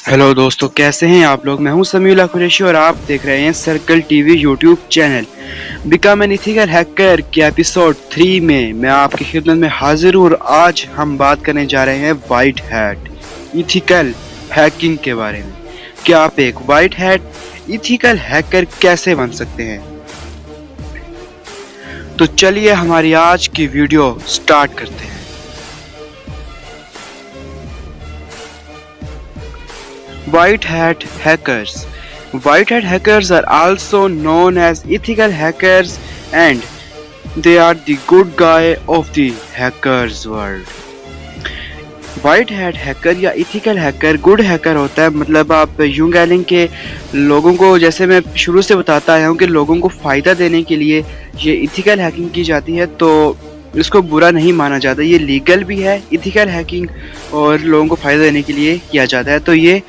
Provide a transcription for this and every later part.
Hello दोस्तों, कैसे हैं आप लोग। मैं हूं समीउल्लाह कुरैशी और आप देख रहे हैं circle TV YouTube channel. Become an ethical hacker के एपिसोड 3 में मैं आपकी खिदमत में हाजिर हूं और आज हम बात करने जा रहे हैं वाइट हैट इथिकल हैकिंग के बारे में। क्या आप एक वाइट हैट इथिकल हैकर कैसे बन सकते हैं? तो चलिए हमारी आज की वीडियो स्टार्ट करते हैं। White hat hackers. White hat hackers are also known as ethical hackers and they are the good guy of the hackers world. White hat hacker या ethical hacker good hacker होता है। मतलब आप यूं कह लें कि लोगों को, जैसे मैं शुरू से बताता आया हूँ कि लोगों को फ़ायदा देने के लिए ये ethical hacking की जाती है, तो इसको बुरा नहीं माना जाता। ये लीगल भी है ethical hacking और लोगों को फ़ायदा देने के लिए किया जाता है। तो ये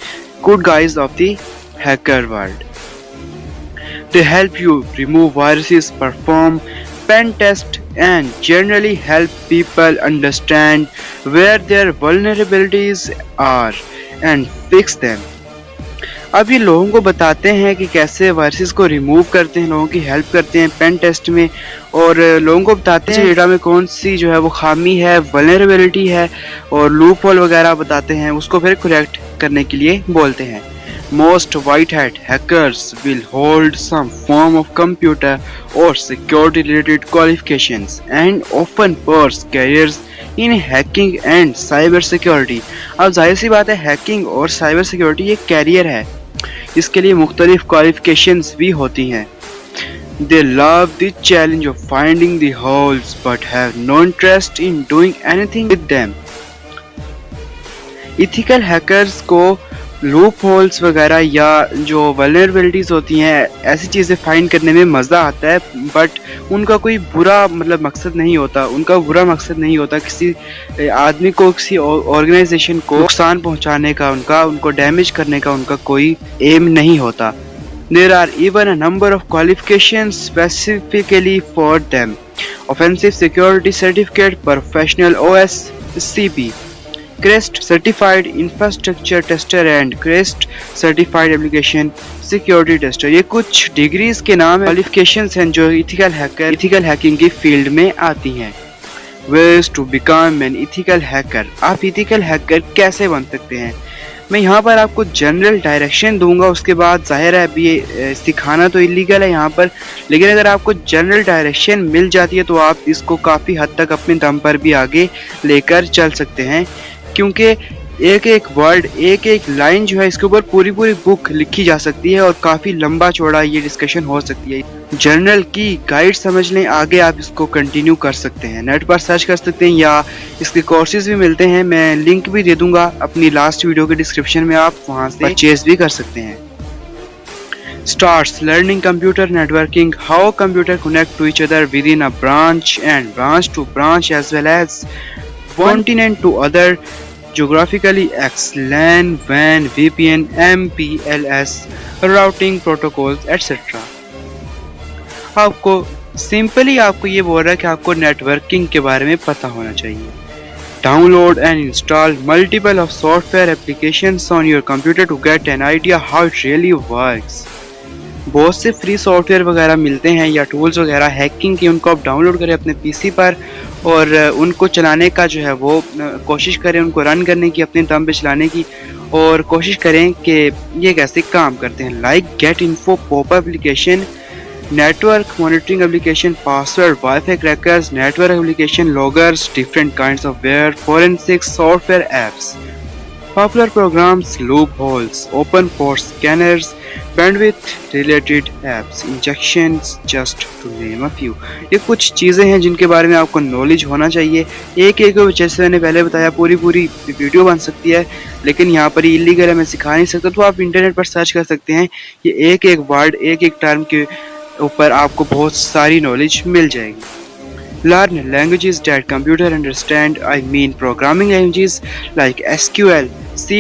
good guys of the hacker world. They help you remove viruses, perform pen tests, and generally help people understand where their vulnerabilities are and fix them. अब ये लोगों को बताते हैं कि कैसे वायरसेस को रिमूव करते हैं, लोगों की हेल्प करते हैं पेन टेस्ट में, और लोगों को बताते हैं डेटा में कौन सी जो है वो खामी है, वल्नरेबिलिटी है, और लूप होल वगैरह बताते हैं, उसको फिर करेक्ट करने के लिए बोलते हैं। Most white hat hackers will hold some form of computer or security related qualifications and often pursue careers in hacking and cyber security. अब जाहिर सी बात है, हैकिंग और साइबर सिक्योरिटी एक कैरियर है, इसके लिए मुख्तलिफ क्वालिफिकेशंस भी होती हैं। They love the challenge of finding the holes but have no interest in doing anything with them. Ethical hackers को लूप होल्स वगैरह या जो वल्नरेबिलिटीज़ होती हैं, ऐसी चीज़ें फाइंड करने में मज़ा आता है, बट उनका कोई बुरा मकसद नहीं होता। उनका बुरा मकसद नहीं होता किसी आदमी को, किसी ऑर्गेनाइजेशन को नुकसान पहुंचाने का, उनको डैमेज करने का उनका कोई एम नहीं होता। There are even a number of qualifications specifically for them. Offensive Security Certificate, Professional OSCP, CREST Certified Infrastructure Tester and CREST Certified Application Security Tester. ये कुछ डिग्रीज के नाम है, क्वालिफिकेशंस हैं जो इथिकल हैकिंग की फील्ड में आती हैं। Ways to become an ethical hacker. आप इथिकल हैकर कैसे बन सकते हैं? मैं यहाँ पर आपको जनरल डायरेक्शन दूंगा, उसके बाद जाहिर है अभी ये सिखाना तो इलीगल है यहाँ पर, लेकिन अगर आपको जनरल डायरेक्शन मिल जाती है तो आप इसको काफ़ी हद तक अपने दम पर भी आगे लेकर चल सकते हैं, क्योंकि एक एक वर्ड, एक एक लाइन जो है, इसके ऊपर पूरी बुक लिखी जा सकती है और काफ़ी लंबा चौड़ा ये डिस्कशन हो सकती है। जनरल की गाइड समझ लें, आगे आप इसको कंटिन्यू कर सकते हैं, नेट पर सर्च कर सकते हैं या इसके कोर्सेज भी मिलते हैं, मैं लिंक भी दे दूंगा अपनी लास्ट वीडियो के डिस्क्रिप्शन में, आप वहां से परचेज भी कर सकते हैं। Starts learning computer networking, how computer connect to each other within a branch and branch to branch as well as continent to other geographically X, LAN, WAN, VPN, MPLS, routing protocols, etc. आपको simply आपको ये बोल रहा है कि आपको networking के बारे में पता होना चाहिए। Download and install multiple of software applications on your computer to get an idea how it really works. बहुत से फ्री सॉफ्टवेयर वगैरह मिलते हैं या टूल्स वगैरह हैकिंग के, उनको आप डाउनलोड करें अपने पीसी पर और उनको चलाने का जो है वो कोशिश करें, उनको रन करने की, अपने दम पे चलाने की, और कोशिश करें कि ये कैसे काम करते हैं। Like get info, popup application, network monitoring application, password, wifi crackers, network application, loggers, different kinds of ware, forensic software apps, popular programs, loopholes, open force scanners, bandwidth related apps, injections, just to name a few. ये कुछ चीज़ें हैं जिनके बारे में आपको knowledge होना चाहिए। एक एक जैसे मैंने पहले बताया पूरी वीडियो बन सकती है, लेकिन यहाँ पर इलीगल है, मैं सिखा नहीं सकता, तो आप इंटरनेट पर सर्च कर सकते हैं। ये एक एक वर्ड, एक एक टर्म के ऊपर आपको बहुत सारी नॉलेज मिल जाएगी। Learn languages that computer understand. I mean programming languages like SQL, C++,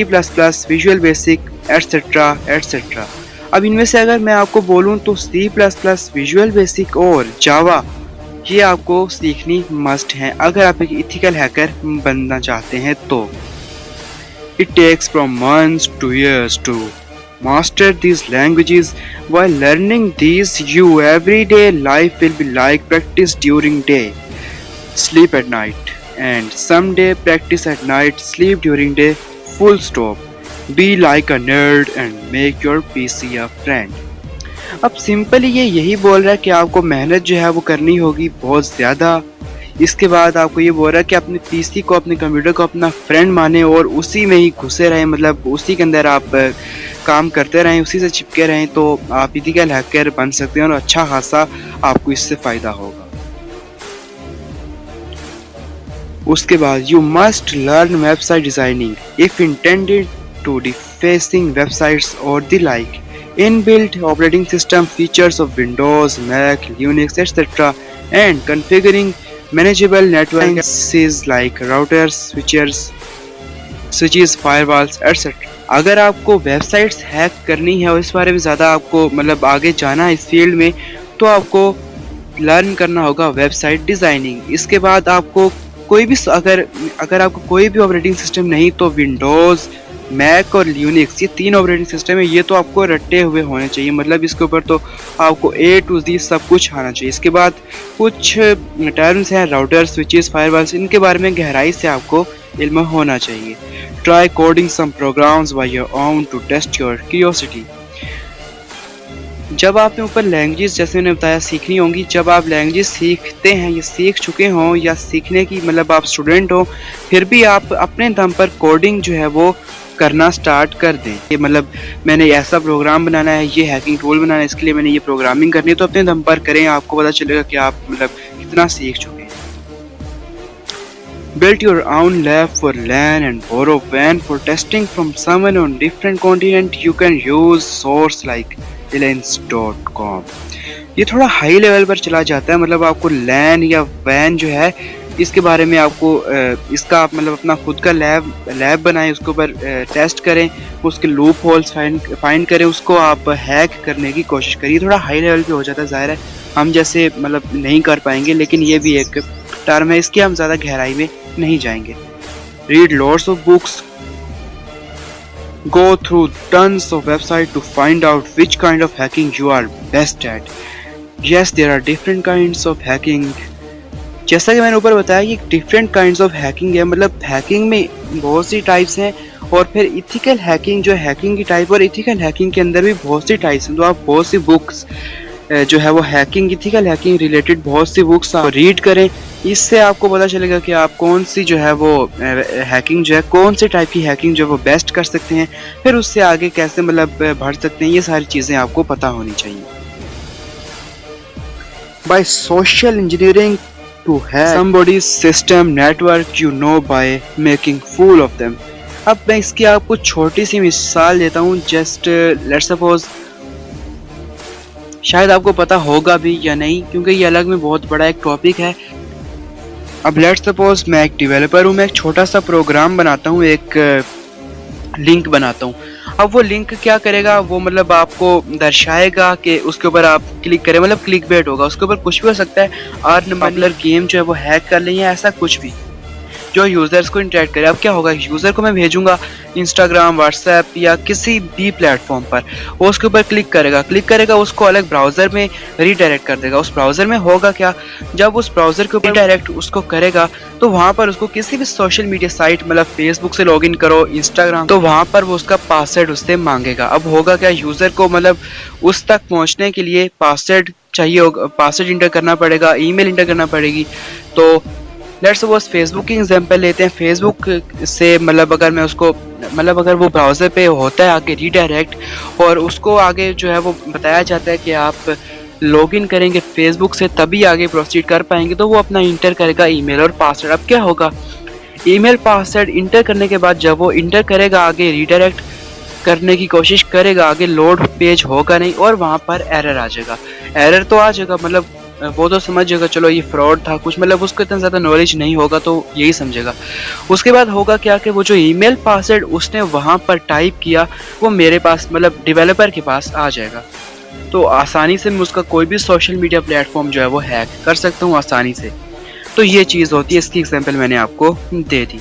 Visual Basic, etc. etc. अब इनमें से अगर मैं आपको बोलूं तो C++, Visual Basic और Java ये आपको सीखनी मस्ट है अगर आप एक इथिकल हैकर बनना चाहते हैं तो। It takes from months to years to master these languages. While learning these, your everyday life will be like practice during day, sleep at night, and someday practice at night, sleep during day, full stop. Be like a nerd and make your PC a friend. अब simply ये यही बोल रहा है कि आपको मेहनत जो है वो करनी होगी बहुत ज़्यादा। इसके बाद आपको ये बोल रहा है कि अपने पीसी को, अपने कंप्यूटर को अपना फ्रेंड माने और उसी में ही घुसे रहें, मतलब उसी के अंदर आप काम करते रहें, उसी से चिपके रहें, तो आप इथिकल हैकर बन सकते हैं और अच्छा खासा आपको इससे फ़ायदा होगा। उसके बाद you must learn website designing if intended to defacing websites और the like. Inbuilt operating system features of Windows, Mac, Linux, etc. and configuring manageable network devices like routers, switches, firewalls, etc. अगर आपको websites hack करनी है और इस बारे में ज़्यादा आपको मतलब आगे जाना है इस फील्ड में, तो आपको लर्न करना होगा वेबसाइट डिज़ाइनिंग। इसके बाद आपको कोई भी अगर आपको कोई भी ऑपरेटिंग सिस्टम नहीं, तो विंडोज़, मैक और ल्यूनिक्स, ये 3 ऑपरेटिंग सिस्टम है, ये तो आपको रटे हुए होने चाहिए, मतलब इसके ऊपर तो आपको A to Z सब कुछ आना चाहिए। इसके बाद कुछ टर्म्स हैं, राउटर, स्विचेस, फायरवॉल्स, इनके बारे में गहराई से आपको इल्म होना चाहिए। Try coding some programs by your own to test your curiosity. जब आपने ऊपर लैंग्वेज, जैसे मैंने बताया, सीखनी होंगी, जब आप लैंग्वेज सीखते हैं या सीख चुके हों या सीखने की मतलब आप स्टूडेंट हो, फिर भी आप अपने दम पर कोडिंग जो है वो करना स्टार्ट कर दें। ये मतलब मैंने ऐसा प्रोग्राम बनाना है, ये हैकिंग टूल बनाना है, इसके लिए मैंने ये प्रोग्रामिंग करनी है, तो अपने दम पर करें, आपको पता चलेगा कि आप मतलब कितना सीख चुके हैं। Build your own lab for LAN and borrow WAN for testing from someone on different continent. You can use source like Linux.com. ये थोड़ा हाई लेवल पर चला जाता है, मतलब आपको लैन या वैन जो है इसके बारे में आपको इसका आप मतलब अपना खुद का लैब बनाएं, उसके ऊपर टेस्ट करें, उसके लूप होल्स फाइंड करें, उसको आप हैक करने की कोशिश करिए। थोड़ा हाई लेवल पे हो जाता है, ज़ाहिर है हम जैसे मतलब नहीं कर पाएंगे, लेकिन ये भी एक टर्म है, इसकी हम ज़्यादा गहराई में नहीं जाएंगे। Read lots of books, go through tons of websites to find out which kind of hacking you are best at. Yes, there are different kinds of hacking. जैसा कि मैंने ऊपर बताया कि डिफरेंट काइंड्स ऑफ हैकिंग है, मतलब hacking में बहुत सी टाइप्स हैं, और फिर इथिकल हैकिंग जो हैकिंग की टाइप, और इथिकल हैकिंग के अंदर भी बहुत सी टाइप्स हैं। तो आप बहुत सी बुक्स जो है वो हैकिंग, इथिकल हैकिंग रिलेटेड बहुत सी बुक्स आप रीड करें, इससे आपको पता चलेगा कि आप कौन सी जो है वो हैकिंग जो है, कौन से टाइप की हैकिंग जो है वो बेस्ट कर सकते हैं, फिर उससे आगे कैसे मतलब बढ़ सकते हैं, ये सारी चीज़ें आपको पता होनी चाहिए। By social engineering to hack somebody's system network you know by making fool of them. अब मैं इसकी आपको छोटी सी मिसाल देता हूँ। जस्ट लेट्स सपोज, शायद आपको पता होगा भी या नहीं, क्योंकि ये अलग में बहुत बड़ा एक टॉपिक है। अब लेट्स सपोज मैं एक डेवलपर हूँ, मैं एक छोटा सा प्रोग्राम बनाता हूँ, एक लिंक बनाता हूँ। अब वो लिंक क्या करेगा, वो मतलब आपको दर्शाएगा कि उसके ऊपर आप क्लिक करें, मतलब क्लिक बेट होगा, उसके ऊपर कुछ भी हो सकता है, अर्न मनी गेम जो है वो हैक कर लें या ऐसा कुछ भी जो यूज़र्स को इंटरेक्ट करे। अब क्या होगा, यूज़र को मैं भेजूंगा इंस्टाग्राम, व्हाट्सएप या किसी भी प्लेटफॉर्म पर, वो उसके ऊपर क्लिक करेगा, उसको अलग ब्राउज़र में रीडायरेक्ट कर देगा। उस ब्राउज़र में होगा क्या, जब उस ब्राउज़र के ऊपर डायरेक्ट उसको करेगा, तो वहाँ पर उसको किसी भी सोशल मीडिया साइट, मतलब फेसबुक से लॉगिन करो, इंस्टाग्राम, तो वहाँ पर वो उसका पासवर्ड उससे मांगेगा। अब होगा क्या, यूज़र को मतलब उस तक पहुँचने के लिए पासवर्ड चाहिए होगा, पासवर्ड इंटर करना पड़ेगा, ईमेल इंटर करना पड़ेगी। तो लेट्स सपोज फेसबुक की एग्जांपल लेते हैं। फेसबुक से मतलब अगर मैं उसको मतलब अगर वो ब्राउज़र पे होता है आगे रीडायरेक्ट, और उसको आगे जो है वो बताया जाता है कि आप लॉगिन करेंगे फेसबुक से तभी आगे प्रोसीड कर पाएंगे, तो वो अपना इंटर करेगा ईमेल और पासवर्ड। अब क्या होगा, ईमेल पासवर्ड इंटर करने के बाद जब वो इंटर करेगा, आगे रीडायरेक्ट करने की कोशिश करेगा, आगे लोड पेज होगा नहीं और वहाँ पर एरर आ जाएगा। एरर तो आ जाएगा, मतलब वो तो समझ जाएगा चलो ये फ्रॉड था कुछ, मतलब उसको इतना ज़्यादा नॉलेज नहीं होगा तो यही समझेगा। उसके बाद होगा क्या कि वो जो ईमेल पासवर्ड उसने वहाँ पर टाइप किया वो मेरे पास मतलब डेवलपर के पास आ जाएगा, तो आसानी से मैं उसका कोई भी सोशल मीडिया प्लेटफॉर्म जो है वो हैक कर सकता हूँ आसानी से। तो ये चीज़ होती है, इसकी एग्जांपल मैंने आपको दे दी।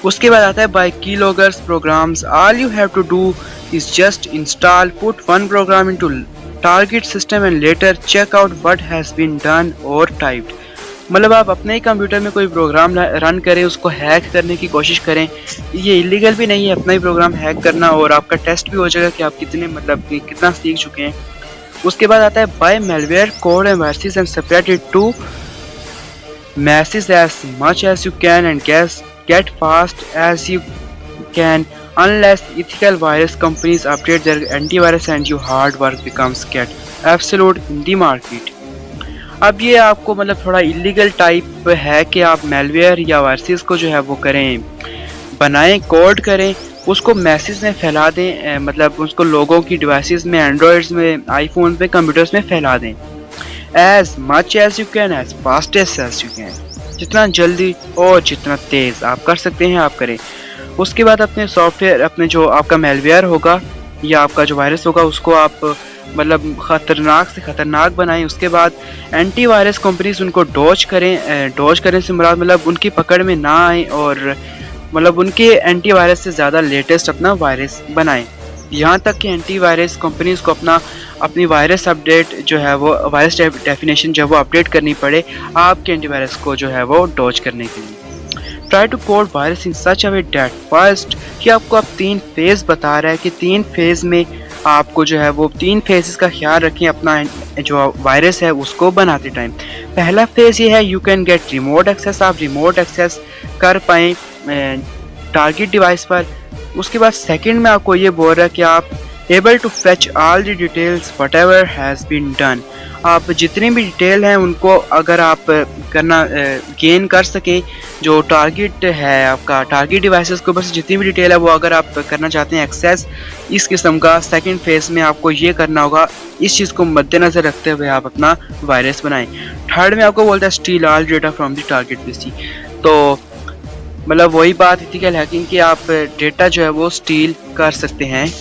उसके बाद आता है by keyloggers programs. All you have to do is just install put one program into target system and later check out what has been done और टाइप्ड। मतलब आप अपने ही कंप्यूटर में कोई प्रोग्राम रन करें, उसको हैक करने की कोशिश करें। ये इलीगल भी नहीं है अपना ही प्रोग्राम हैक करना, और आपका टेस्ट भी हो जाएगा कि आप कितने मतलब कि कितना सीख चुके हैं। उसके बाद आता है by malware code and versus and separate it to message as much as you can and get fast as you can unless ethical virus companies update their antivirus and your hard work becomes get absolute in the market। अब ये आपको मतलब थोड़ा illegal type है कि आप malware या viruses को जो है वो करें, बनाएं, कोड करें, उसको मैसेज में फैला दें, मतलब उसको लोगों की डिवाइसेस में, एंड्रॉयड्स में, आईफोन पे, कंप्यूटर्स में फैला दें। As much as you can, as fastest as you can, जितना जल्दी और जितना तेज़ आप कर सकते हैं आप करें। उसके बाद अपने सॉफ्टवेयर, अपने जो आपका मेलवेयर होगा या आपका जो वायरस होगा उसको आप मतलब ख़तरनाक से ख़तरनाक बनाएं। उसके बाद एंटीवायरस कंपनीज उनको डॉज करें। डॉज करने से मुराद मतलब उनकी पकड़ में ना आए और मतलब उनके एंटीवायरस से ज़्यादा लेटेस्ट अपना वायरस बनाएं। यहाँ तक कि एंटीवायरस कंपनीज को अपनी वायरस अपडेट जो है वो वायरस डेफिनेशन जो है वो अपडेट करनी पड़े आपके एंटीवायरस को जो है वो डॉज करने के लिए। Try to code virus in such a way that first, कि आपको अब 3 फेज़ बता रहा है कि 3 फेज़ में आपको जो है वो 3 फेजेस का ख्याल रखें अपना जो वायरस है उसको बनाते टाइम। पहला फेज़ ये है you can get remote access, आप रिमोट एक्सेस कर पाएँ टारगेट डिवाइस पर। उसके बाद सेकंड में आपको ये बोल रहा है कि आप able to fetch all the details whatever has been done, आप जितनी भी डिटेल हैं उनको अगर आप करना गेन कर सकें, जो टारगेट है आपका टारगेट डिवाइसेस के ऊपर से जितनी भी डिटेल है वो अगर आप करना चाहते हैं एक्सेस, इस किस्म का सेकंड फेज़ में आपको ये करना होगा। इस चीज़ को मद्देनज़र रखते हुए आप अपना वायरस बनाएं। थर्ड में आपको बोलता है steel all data from the target PC, तो मतलब वही बात एथिकल हैकिंग कि आप डेटा जो है वो स्टील कर सकते हैं।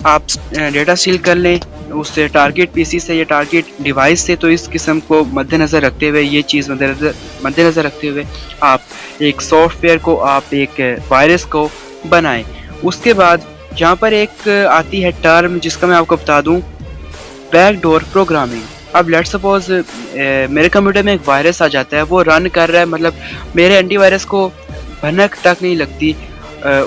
आप डेटा स्टील कर लें उससे टारगेट पीसी से या टारगेट डिवाइस से, तो इस किस्म को मद्देनज़र रखते हुए, ये चीज़ मद्देनज़र रखते हुए आप एक सॉफ्टवेयर को, आप एक वायरस को बनाएं। उसके बाद यहाँ पर एक आती है टर्म जिसका मैं आपको बता दूँ, बैकडोर प्रोग्रामिंग। अब लेट्स सपोज मेरे कंप्यूटर में एक वायरस आ जाता है, वो रन कर रहा है, मतलब मेरे एंटीवायरस को भनक तक नहीं लगती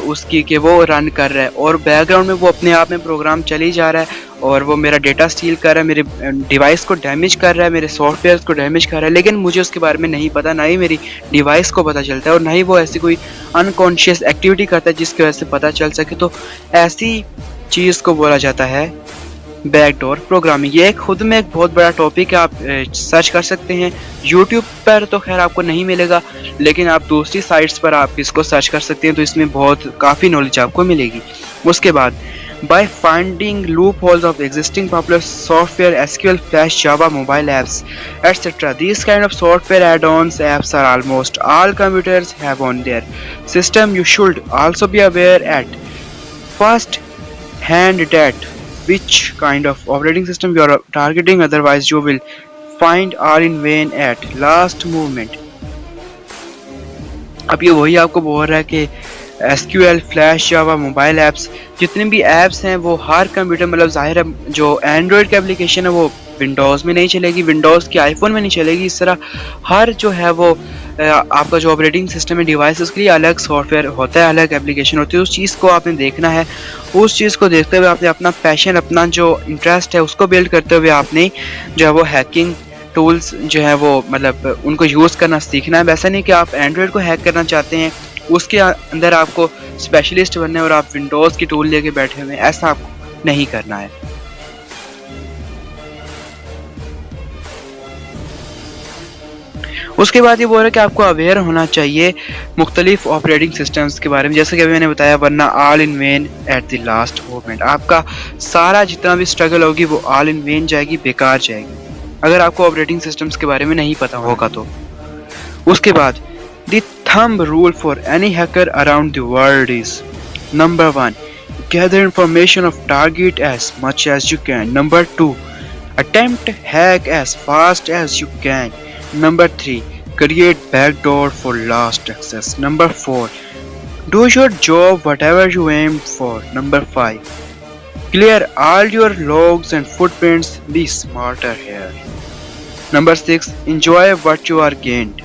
उसकी कि वो रन कर रहा है, और बैकग्राउंड में वो अपने आप में प्रोग्राम चली जा रहा है और वो मेरा डेटा स्टील कर रहा है, मेरे डिवाइस को डैमेज कर रहा है, मेरे सॉफ्टवेयर को डैमेज कर रहा है, लेकिन मुझे उसके बारे में नहीं पता, ना ही मेरी डिवाइस को पता चलता है और ना ही वो ऐसी कोई अनकॉन्शियस एक्टिविटी करता है जिसकी वजह से पता चल सके। तो ऐसी चीज़ को बोला जाता है बैकडोर प्रोग्रामिंग। ये खुद में एक बहुत बड़ा टॉपिक है, आप सर्च कर सकते हैं। यूट्यूब पर तो खैर आपको नहीं मिलेगा, लेकिन आप दूसरी साइट्स पर आप इसको सर्च कर सकते हैं, तो इसमें बहुत काफ़ी नॉलेज आपको मिलेगी। उसके बाद by finding loopholes of existing popular software, SQL, Flash, Java, mobile apps, etc. These kind of software add-ons apps are almost all computers have on their system. You should also be aware at first hand that which kind of operating system you are targeting, otherwise you will find all in vain at last moment। अब ये वही आपको बोल रहा है कि SQL, flash, जावा, mobile apps, जितने भी ऐप्स हैं वो हर कंप्यूटर, मतलब जाहिर है जो एंड्रॉयड की एप्लीकेशन है वो विंडोज़ में नहीं चलेगी, विंडोज़ की आईफोन में नहीं चलेगी। इस तरह हर जो है वो आपका जो ऑपरेटिंग सिस्टम है डिवाइस, उसके लिए अलग सॉफ्टवेयर होता है, अलग एप्लीकेशन होती है। उस चीज़ को आपने देखना है, उस चीज़ को देखते हुए आपने अपना पैशन, अपना जो इंटरेस्ट है उसको बिल्ड करते हुए आपने जो है वो हैकिंग टूल्स जो है वो मतलब उनको यूज़ करना सीखना है। वैसा नहीं कि आप एंड्रॉयड को हैक करना चाहते हैं, उसके अंदर आपको स्पेशलिस्ट बनना है और आप विंडोज़ की टूल लेके बैठे हुए हैं, ऐसा आपको नहीं करना है। उसके बाद ये बोल रहा है कि आपको अवेयर होना चाहिए मुख्तलिफ ऑपरेटिंग सिस्टम्स के बारे में, जैसे कि अभी मैंने बताया, वरना all in when at the last moment, आपका सारा जितना भी स्ट्रगल होगी वो ऑल इन वेन जाएगी, बेकार जाएगी, अगर आपको ऑपरेटिंग सिस्टम्स के बारे में नहीं पता होगा तो। उसके बाद the thumb rule for any hacker around the world is: number 1, gather information of target as much as you can. Number 2, attempt hack as fast as you can. Number 3, create backdoor for last access. Number 4, Do your job whatever you aim for. Number 5. Clear all your logs and footprints. Be smarter here. Number 6. Enjoy what you are gained.